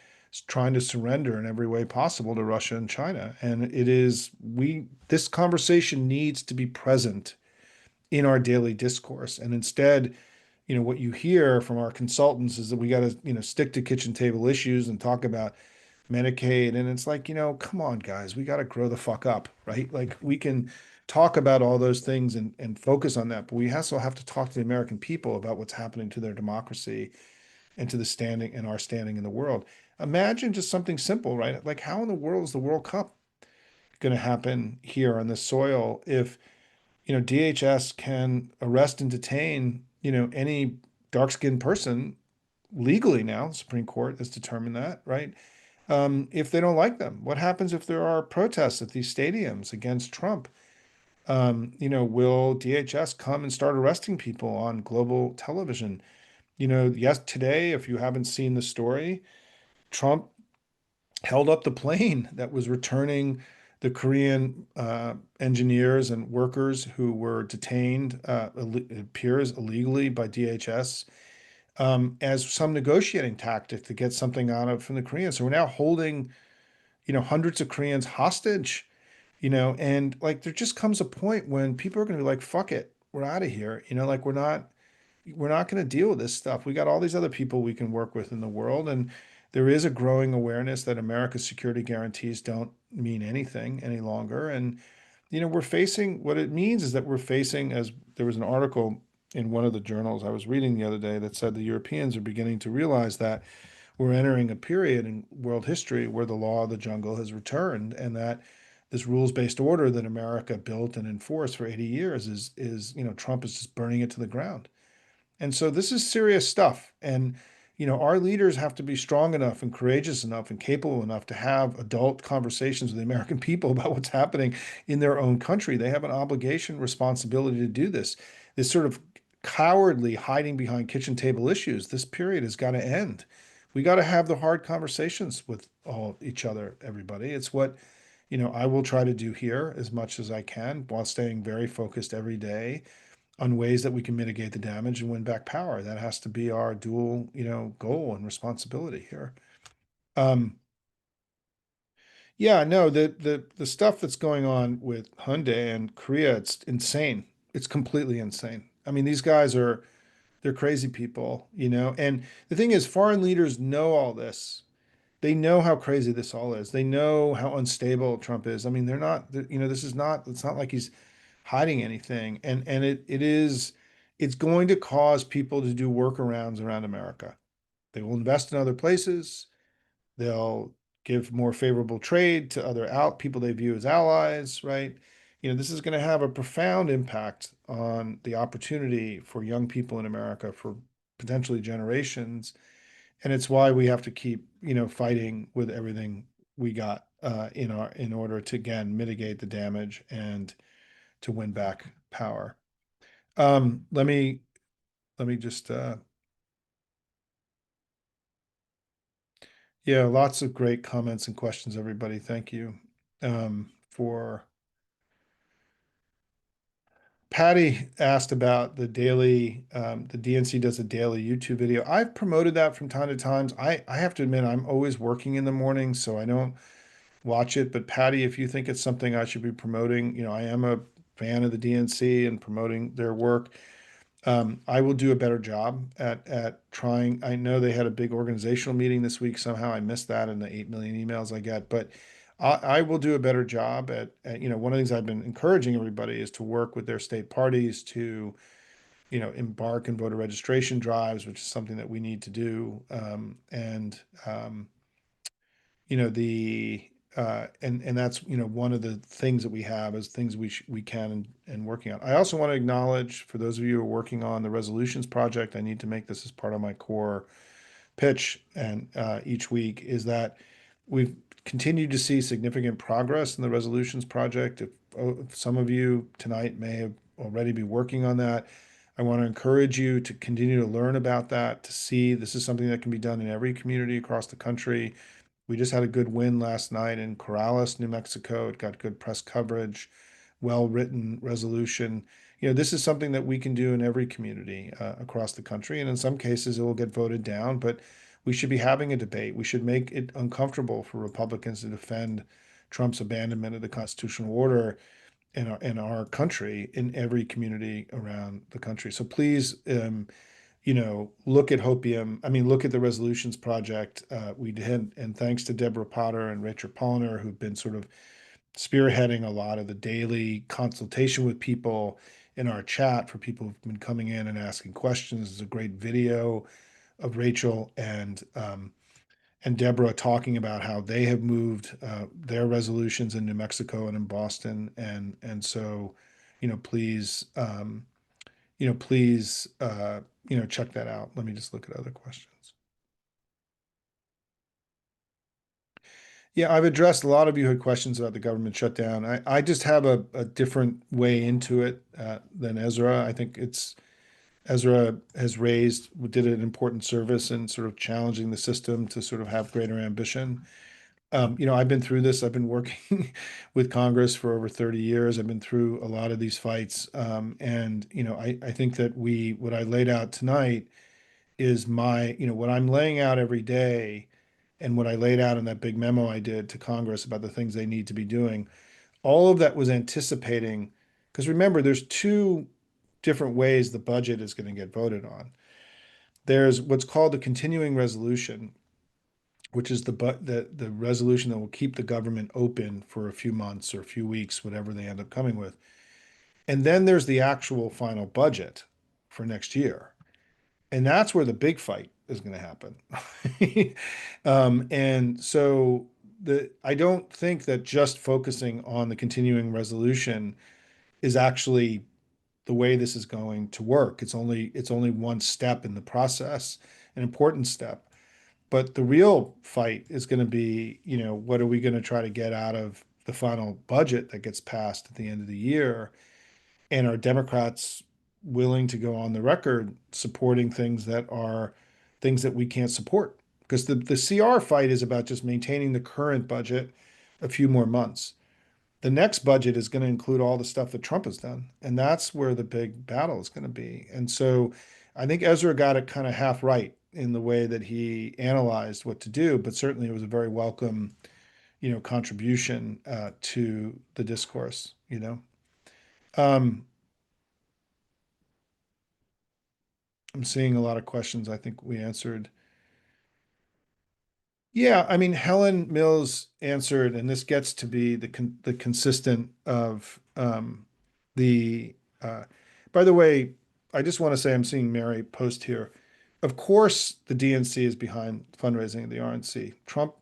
trying to surrender in every way possible to Russia and China. And this conversation needs to be present in our daily discourse. And instead, what you hear from our consultants is that we got to, stick to kitchen table issues and talk about Medicaid. And it's like, come on, guys, we got to grow the fuck up, right? Like we can talk about all those things and focus on that, but we also have to talk to the American people about what's happening to their democracy and to the standing and our standing in the world. Imagine just something simple, right? Like how in the world is the World Cup going to happen here on this soil if, DHS can arrest and detain, any dark-skinned person legally now? The Supreme Court has determined that, right? If they don't like them? What happens if there are protests at these stadiums against Trump? Will DHS come and start arresting people on global television? Yes, today, if you haven't seen the story, Trump held up the plane that was returning the Korean engineers and workers who were detained, it appears illegally by DHS, as some negotiating tactic to get something out of from the Koreans. So we're now holding, hundreds of Koreans hostage, and like there just comes a point when people are going to be like, fuck it, we're out of here. Like we're not going to deal with this stuff. We got all these other people we can work with in the world. And there is a growing awareness that America's security guarantees don't mean anything any longer. And, we're facing what it means is that we're facing, as there was an article in one of the journals I was reading the other day that said the Europeans are beginning to realize that we're entering a period in world history where the law of the jungle has returned, and that this rules-based order that America built and enforced for 80 years is Trump is just burning it to the ground. And so this is serious stuff. And, our leaders have to be strong enough and courageous enough and capable enough to have adult conversations with the American people about what's happening in their own country. They have an obligation, responsibility to do this. This sort of cowardly hiding behind kitchen table issues, this period has got to end. We got to have the hard conversations with all each other, everybody. It's what, I will try to do here as much as I can while staying very focused every day on ways that we can mitigate the damage and win back power. That has to be our dual, goal and responsibility here. Yeah, no, the stuff that's going on with Hyundai and Korea, it's insane. It's completely insane. I mean, these guys they're crazy people, And the thing is, foreign leaders know all this. They know how crazy this all is. They know how unstable Trump is. I mean, this is not, it's not like he's hiding anything. And it's going to cause people to do workarounds around America. They will invest in other places. They'll give more favorable trade to other out people they view as allies, right? This is going to have a profound impact on the opportunity for young people in America for potentially generations. And it's why we have to keep, fighting with everything we got in order to again mitigate the damage and to win back power. Let me just yeah, lots of great comments and questions, everybody. Thank you. For Patty asked about the DNC does a daily YouTube video. I've promoted that from time to time. I have to admit, I'm always working in the morning, so I don't watch it. But Patty, if you think it's something I should be promoting, I am a fan of the DNC and promoting their work. I will do a better job at trying. I know they had a big organizational meeting this week. Somehow I missed that in the 8 million emails I get, but I will do a better job one of the things I've been encouraging everybody is to work with their state parties to, embark in voter registration drives, which is something that we need to do. And you know the and that's one of the things that we have as things we can and working on. I also want to acknowledge for those of you who are working on the resolutions project. I need to make this as part of my core pitch and each week is that we've continued to see significant progress in the resolutions project. If some of you tonight may have already be working on that, I want to encourage you to continue to learn about that, to see this is something that can be done in every community across the country. We just had a good win last night in Corrales, New Mexico. It got good press coverage, well-written resolution. This is something that we can do in every community across the country. And in some cases, it will get voted down, but we should be having a debate. We should make it uncomfortable for Republicans to defend Trump's abandonment of the constitutional order in our country, in every community around the country. So please, look at Hopium. I mean, look at the Resolutions Project. We did, and thanks to Deborah Potter and Rachel Polliner, who've been sort of spearheading a lot of the daily consultation with people in our chat for people who've been coming in and asking questions. There's a great video of Rachel and Deborah talking about how they have moved their resolutions in New Mexico and in Boston, and so, please, check that out. Let me just look at other questions. Yeah, I've addressed a lot of you had questions about the government shutdown. I just have a different way into it than Ezra. I think Ezra did an important service in sort of challenging the system to sort of have greater ambition. I've been through this. I've been working with Congress for over 30 years. I've been through a lot of these fights. And I think that what I laid out tonight is what I'm laying out every day and what I laid out in that big memo I did to Congress about the things they need to be doing. All of that was anticipating, because remember, there's two different ways the budget is going to get voted on. There's what's called the continuing resolution, which is the resolution that will keep the government open for a few months or a few weeks, whatever they end up coming with. And then there's the actual final budget for next year. And that's where the big fight is going to happen. And so I don't think that just focusing on the continuing resolution is actually the way this is going to work. It's only one step in the process, an important step. But the real fight is going to be, what are we going to try to get out of the final budget that gets passed at the end of the year? And are Democrats willing to go on the record supporting things that we can't support? Because the CR fight is about just maintaining the current budget a few more months. The next budget is going to include all the stuff that Trump has done. And that's where the big battle is going to be. And so I think Ezra got it kind of half right in the way that he analyzed what to do, but certainly it was a very welcome, contribution to the discourse. Um, I'm seeing a lot of questions I think we answered. Yeah, I mean, Helen Mills answered, and this gets to be the consistent of the. By the way, I just want to say I'm seeing Mary post here. Of course, the DNC is behind fundraising of the RNC. Trump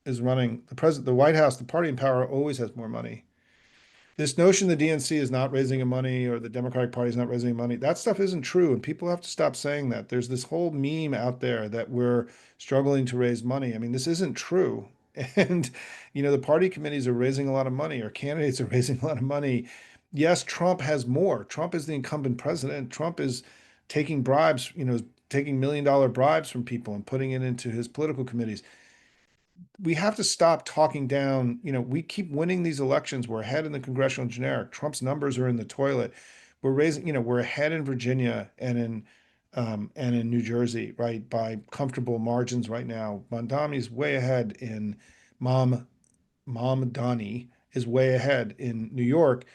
is running the president, the White House, the party in power always has more money. This notion the DNC is not raising any money or the Democratic Party is not raising any money, that stuff isn't true. And people have to stop saying that. There's this whole meme out there that we're struggling to raise money. I mean, this isn't true. And, the party committees are raising a lot of money, or candidates are raising a lot of money. Yes, Trump has more. Trump is the incumbent president. Trump is taking bribes, taking $1 million bribes from people and putting it into his political committees. We have to stop talking down. We keep winning these elections. We're ahead in the congressional generic. Trump's numbers are in the toilet. We're ahead in Virginia and in New Jersey, right, by comfortable margins right now. Mondami's way ahead in Mom Donnie is way ahead in New York.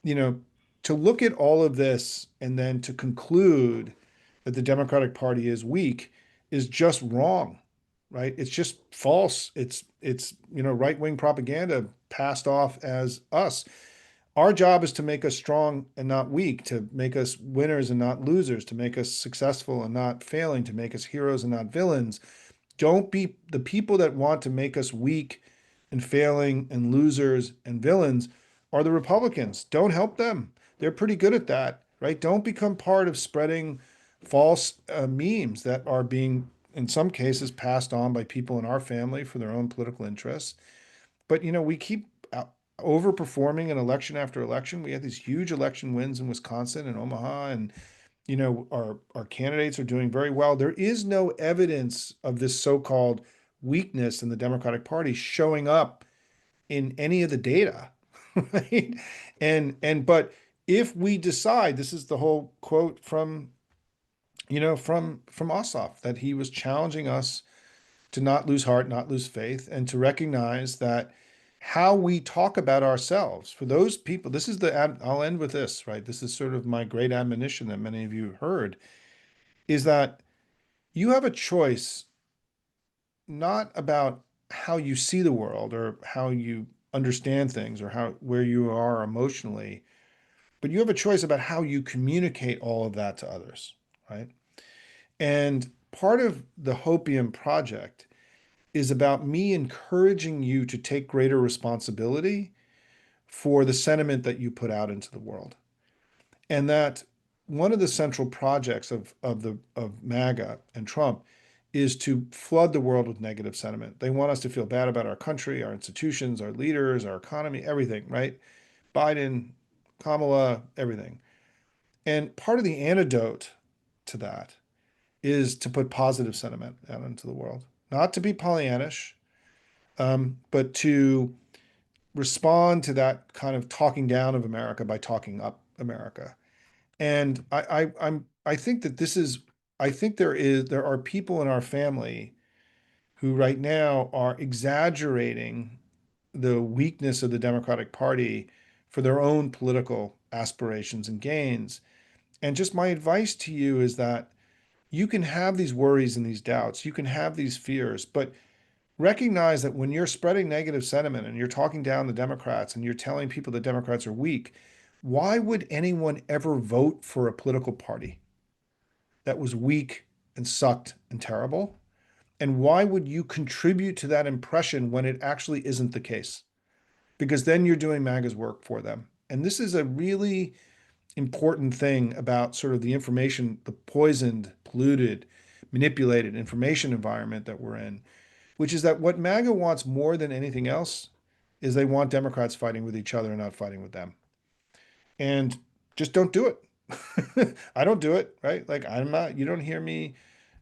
you know, to look at all of this and then to conclude that the Democratic Party is weak is just wrong, right? It's just false. It's right-wing propaganda passed off as us. Our job is to make us strong and not weak, to make us winners and not losers, to make us successful and not failing, to make us heroes and not villains. Don't be the people that want to make us weak and failing and losers and villains are the Republicans. Don't help them. They're pretty good at that, right? Don't become part of spreading false memes that are being, in some cases, passed on by people in our family for their own political interests. But we keep overperforming in election after election. We had these huge election wins in Wisconsin and Omaha, and our candidates are doing very well. There is no evidence of this so-called weakness in the Democratic Party showing up in any of the data, right? But if we decide, this is the whole quote from Ossoff, that he was challenging us to not lose heart, not lose faith, and to recognize that how we talk about ourselves for those people, I'll end with this, right? This is sort of my great admonition that many of you heard, is that you have a choice not about how you see the world or how you understand things or where you are emotionally, but you have a choice about how you communicate all of that to others, right? And part of the Hopium project is about me encouraging you to take greater responsibility for the sentiment that you put out into the world. And that one of the central projects of MAGA and Trump is to flood the world with negative sentiment. They want us to feel bad about our country, our institutions, our leaders, our economy, everything, right? Biden, Kamala, everything. And part of the antidote to that is to put positive sentiment out into the world, not to be Pollyannish, but to respond to that kind of talking down of America by talking up America. And I think that I think there are people in our family who right now are exaggerating the weakness of the Democratic Party for their own political aspirations and gains. And just my advice to you is that you can have these worries and these doubts, you can have these fears, but recognize that when you're spreading negative sentiment and you're talking down the Democrats and you're telling people the Democrats are weak, why would anyone ever vote for a political party that was weak and sucked and terrible? And why would you contribute to that impression when it actually isn't the case? Because then you're doing MAGA's work for them. And this is a really important thing about sort of the information, the poisoned, polluted, manipulated information environment that we're in, which is that what MAGA wants more than anything else is they want Democrats fighting with each other and not fighting with them. And just don't do it. I don't do it, right? Like you don't hear me,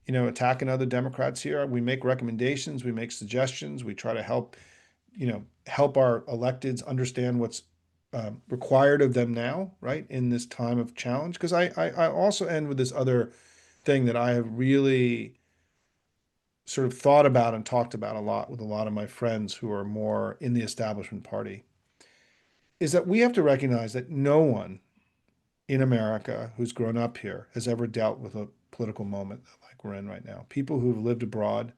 attacking other Democrats here. We make recommendations, we make suggestions, we try to help our electeds understand what's required of them now, right, in this time of challenge. Because I also end with this other thing that I have really sort of thought about and talked about a lot with a lot of my friends who are more in the establishment party, is that we have to recognize that no one in America who's grown up here has ever dealt with a political moment like we're in right now. People who've lived abroad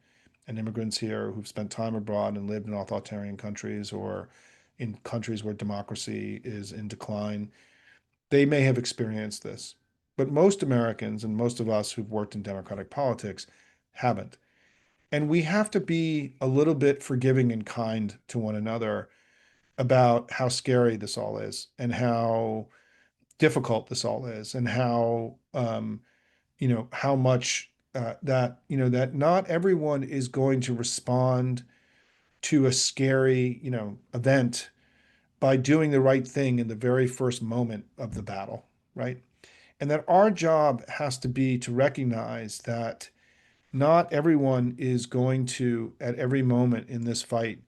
and immigrants here who've spent time abroad and lived in authoritarian countries or in countries where democracy is in decline, they may have experienced this. But most Americans and most of us who've worked in democratic politics haven't. And we have to be a little bit forgiving and kind to one another about how scary this all is and how difficult this all is and how how much that that not everyone is going to respond to a scary event by doing the right thing in the very first moment of the battle, right? And that our job has to be to recognize that not everyone is going to, at every moment in this fight,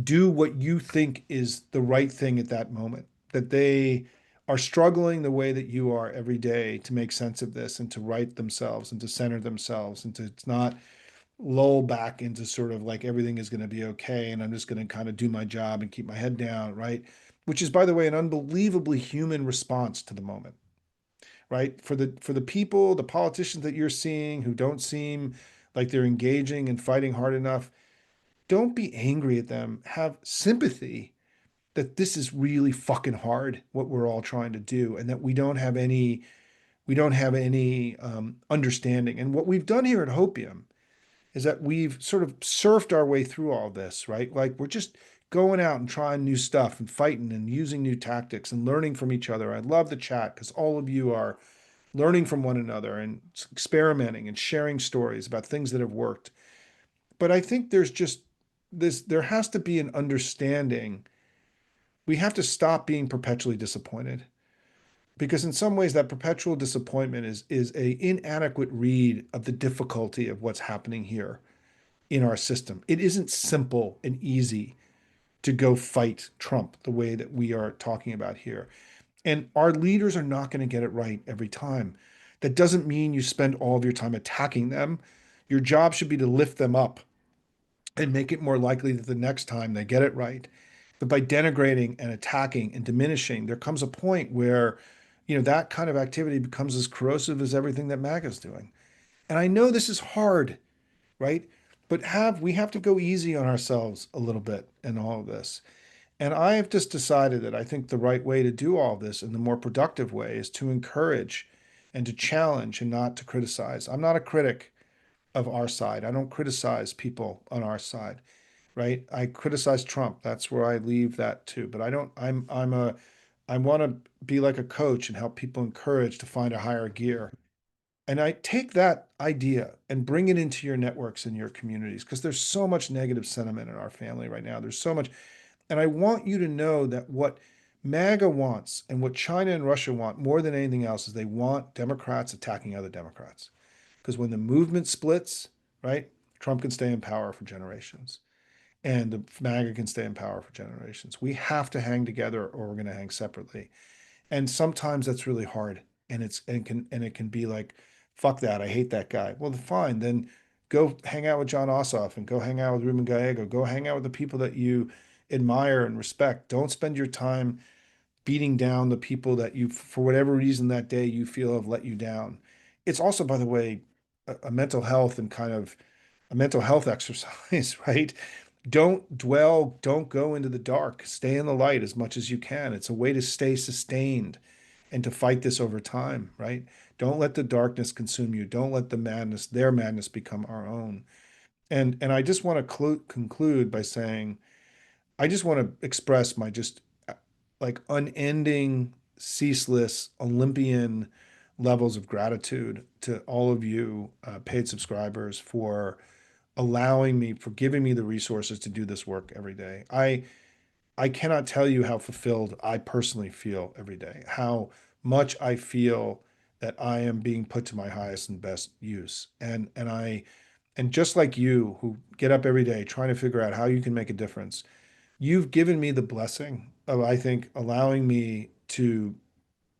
do what you think is the right thing at that moment, that they are struggling the way that you are every day to make sense of this and to right themselves and to center themselves and to not lull back into sort of like everything is going to be okay and I'm just going to kind of do my job and keep my head down, right? Which is, by the way, an unbelievably human response to the moment, right? For the people, the politicians that you're seeing who don't seem like they're engaging and fighting hard enough, don't be angry at them. Have sympathy that this is really fucking hard what we're all trying to do and that we don't have any understanding. And what we've done here at Hopium is that we've sort of surfed our way through all this, right? Like we're just going out and trying new stuff and fighting and using new tactics and learning from each other. I love the chat because all of you are learning from one another and experimenting and sharing stories about things that have worked. But I think there's just there has to be an understanding. We have to stop being perpetually disappointed because in some ways that perpetual disappointment is a inadequate read of the difficulty of what's happening here in our system. It isn't simple and easy to go fight Trump the way that we are talking about here. And our leaders are not going to get it right every time. That doesn't mean you spend all of your time attacking them. Your job should be to lift them up and make it more likely that the next time they get it right. But by denigrating and attacking and diminishing, there comes a point where, that kind of activity becomes as corrosive as everything that MAGA is doing. And I know this is hard, right? But we have to go easy on ourselves a little bit in all of this. And I have just decided that I think the right way to do all this and the more productive way is to encourage and to challenge and not to criticize. I'm not a critic of our side. I don't criticize people on our side, right? I criticize Trump. That's where I leave that too. But I don't, I want to be like a coach and help people encourage to find a higher gear. And I take that idea and bring it into your networks and your communities because there's so much negative sentiment in our family right now. There's so much. And I want you to know that what MAGA wants and what China and Russia want more than anything else is they want Democrats attacking other Democrats. Because when the movement splits, right, Trump can stay in power for generations and the MAGA can stay in power for generations. We have to hang together or we're going to hang separately. And sometimes that's really hard. And it can be like, fuck that. I hate that guy. Well, fine. Then go hang out with John Ossoff and go hang out with Ruben Gallego. Go hang out with the people that you admire and respect. Don't spend your time beating down the people that you, for whatever reason that day you feel have let you down. It's also, by the way, a mental health and kind of a mental health exercise, right? Don't dwell, don't go into the dark. Stay in the light as much as you can. It's a way to stay sustained and to fight this over time, right? Don't let the darkness consume you. Don't let the madness, their madness, become our own. And I just want to conclude by saying, I just want to express my just like unending, ceaseless, Olympian levels of gratitude to all of you paid subscribers for allowing me, for giving me the resources to do this work every day. I cannot tell you how fulfilled I personally feel every day, how much I feel that I am being put to my highest and best use. And just like you who get up every day trying to figure out how you can make a difference, you've given me the blessing of, I think, allowing me to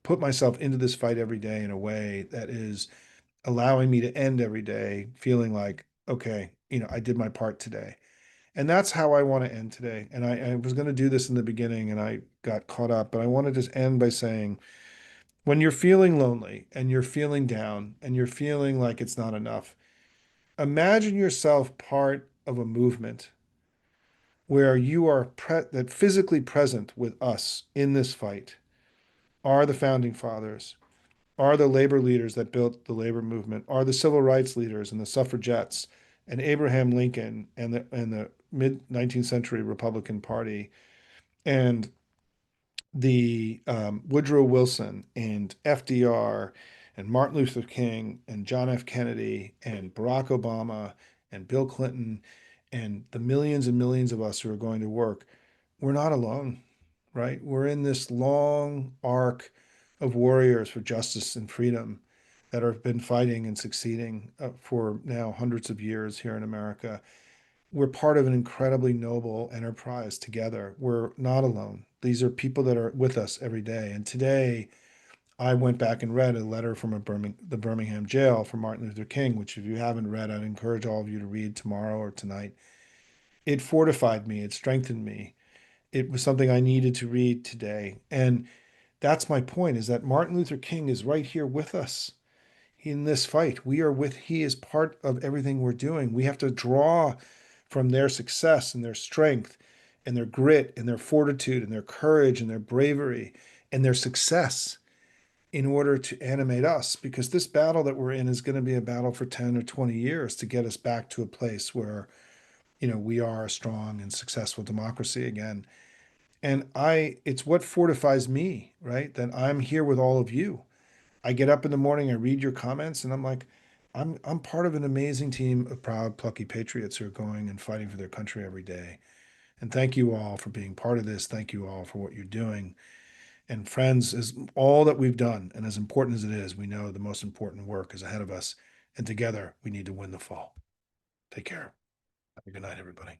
put myself into this fight every day in a way that is allowing me to end every day feeling like, okay, I did my part today. And that's how I want to end today. And I was going to do this in the beginning and I got caught up, but I want to just end by saying, when you're feeling lonely and you're feeling down and you're feeling like it's not enough, imagine yourself part of a movement where you are that physically present with us in this fight are the founding fathers, are the labor leaders that built the labor movement, are the civil rights leaders and the suffragettes and Abraham Lincoln and the mid 19th century Republican Party and the Woodrow Wilson and FDR and Martin Luther King and John F. Kennedy and Barack Obama and Bill Clinton and the millions and millions of us who are going to work, we're not alone, right? We're in this long arc of warriors for justice and freedom that have been fighting and succeeding for now hundreds of years here in America. We're part of an incredibly noble enterprise together. We're not alone. These are people that are with us every day. And today, I went back and read a letter from the Birmingham jail from Martin Luther King, which if you haven't read, I'd encourage all of you to read tomorrow or tonight. It fortified me. It strengthened me. It was something I needed to read today. And that's my point, is that Martin Luther King is right here with us in this fight. He is part of everything we're doing. We have to draw from their success and their strength and their grit and their fortitude and their courage and their bravery and their success in order to animate us, because this battle that we're in is going to be a battle for 10 or 20 years to get us back to a place where, we are a strong and successful democracy again. And it's what fortifies me, right? That I'm here with all of you. I get up in the morning, I read your comments, and I'm like, I'm part of an amazing team of proud, plucky patriots who are going and fighting for their country every day. And thank you all for being part of this. Thank you all for what you're doing. And friends, is all that we've done, and as important as it is, we know the most important work is ahead of us. And together, we need to win the fall. Take care. Have a good night, everybody.